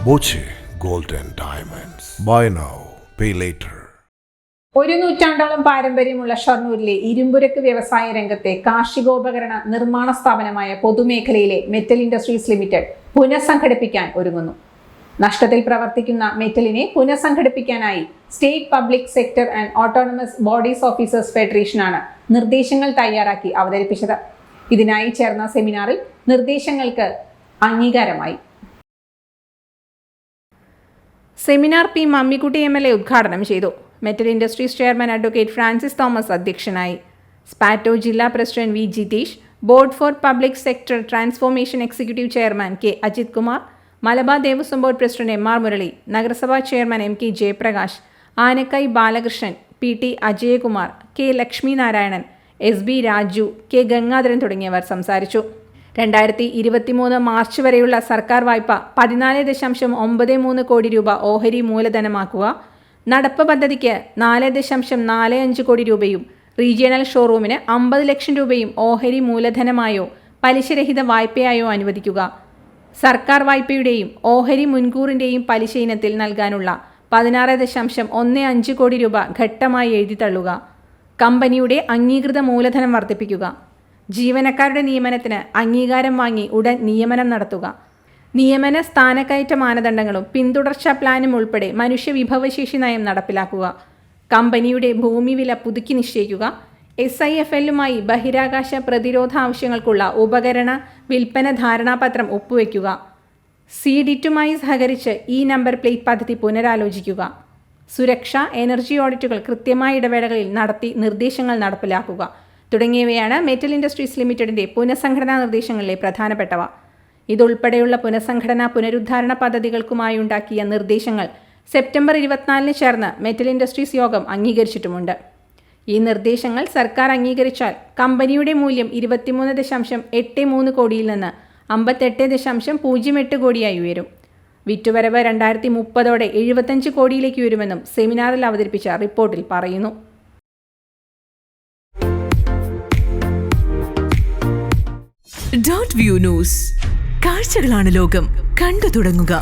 Boche Gold and Diamonds. Buy now, pay later. ഒരു നൂറ്റാണ്ടോളം പാരമ്പര്യമുള്ള ഷൊർണൂരിലെ ഇരുമ്പുരക്ക് വ്യവസായ രംഗത്തെ കാർഷികോപകരണ നിർമ്മാണ സ്ഥാപനമായ പൊതുമേഖലയിലെ മെറ്റൽ ഇൻഡസ്ട്രീസ് ലിമിറ്റഡ് പുനഃസംഘടിപ്പിക്കാൻ ഒരുങ്ങുന്നു. നഷ്ടത്തിൽ പ്രവർത്തിക്കുന്ന മെറ്റലിനെ പുനഃസംഘടിപ്പിക്കാനായി state public sector and autonomous bodies officers ഫെഡറേഷനാണ് നിർദ്ദേശങ്ങൾ തയ്യാറാക്കി അവതരിപ്പിച്ചത്. ഇതിനായി ചേർന്ന സെമിനാറിൽ നിർദ്ദേശങ്ങൾക്ക് അംഗീകാരമായി. സെമിനാർ പി മമ്മിക്കുട്ടി MLA ഉദ്ഘാടനം ചെയ്തു. Metal industries chairman advocate Francis Thomas അധ്യക്ഷനായി. സ്പാറ്റോ ജില്ലാ president V Jitheesh, board for public sector transformation executive chairman K Ajith Kumar, Malabar Devaswom board president MR Murali, നഗരസഭാ chairman MK Jayaprakash, Anakkai Balakrishnan, PT Ajayakumar, K Lakshminarayanan, SB Raju, K Gangadharan തുടങ്ങിയവർ സംസാരിച്ചു. 2023 മാർച്ച് വരെയുള്ള സർക്കാർ വായ്പ 14.93 കോടി രൂപ ഓഹരി മൂലധനമാക്കുക, നടപ്പ് പദ്ധതിക്ക് 4.45 കോടി രൂപയും റീജിയണൽ ഷോറൂമിന് 50 ലക്ഷം രൂപയും ഓഹരി മൂലധനമായോ പലിശരഹിത വായ്പയായോ അനുവദിക്കുക, സർക്കാർ വായ്പയുടെയും ഓഹരി മുൻകൂറിൻ്റെയും പലിശ ഇനത്തിൽ നൽകാനുള്ള 16.15 കോടി രൂപ ഘട്ടമായി എഴുതിത്തള്ളുക, കമ്പനിയുടെ അംഗീകൃത മൂലധനം വർദ്ധിപ്പിക്കുക, ജീവനക്കാരുടെ നിയമനത്തിന് അംഗീകാരം വാങ്ങി ഉടൻ നിയമനം നടത്തുക, നിയമന സ്ഥാനക്കയറ്റ മാനദണ്ഡങ്ങളും പിന്തുടർച്ചാ പ്ലാനും ഉൾപ്പെടെ മനുഷ്യവിഭവശേഷി നയം നടപ്പിലാക്കുക, കമ്പനിയുടെ ഭൂമി വില പുതുക്കി നിശ്ചയിക്കുക, SIFLുമായി ബഹിരാകാശ പ്രതിരോധ ആവശ്യങ്ങൾക്കുള്ള ഉപകരണ വിൽപ്പന ധാരണാപത്രം ഒപ്പുവയ്ക്കുക, CDറ്റുമായി സഹകരിച്ച് നമ്പർ പ്ലേറ്റ് പദ്ധതി പുനരാലോചിക്കുക, സുരക്ഷ, എനർജി ഓഡിറ്റുകൾ കൃത്യമായ ഇടവേളകളിൽ നടത്തി നിർദ്ദേശങ്ങൾ നടപ്പിലാക്കുക തുടങ്ങിയവയാണ് മെറ്റൽ ഇൻഡസ്ട്രീസ് ലിമിറ്റഡിൻ്റെ പുനഃസംഘടനാ നിർദ്ദേശങ്ങളിലെ പ്രധാനപ്പെട്ടവ. ഇതുൾപ്പെടെയുള്ള പുനഃസംഘടനാ പദ്ധതികൾക്കുമായി ഉണ്ടാക്കിയ നിർദ്ദേശങ്ങൾ സെപ്റ്റംബർ 24 ചേർന്ന് മെറ്റൽ ഇൻഡസ്ട്രീസ് യോഗം അംഗീകരിച്ചിട്ടുമുണ്ട്. ഈ നിർദ്ദേശങ്ങൾ സർക്കാർ അംഗീകരിച്ചാൽ കമ്പനിയുടെ മൂല്യം 23.83 കോടിയിൽ നിന്ന് 58.08 കോടിയായി ഉയരും. വിറ്റുവരവ് 2030ഓടെ 75 കോടിയിലേക്ക് ഉയരുമെന്നും സെമിനാറിൽ അവതരിപ്പിച്ച റിപ്പോർട്ടിൽ പറയുന്നു. .view ന്യൂസ്, കാഴ്ചകളാണ് ലോകം, കണ്ടു തുടങ്ങുക.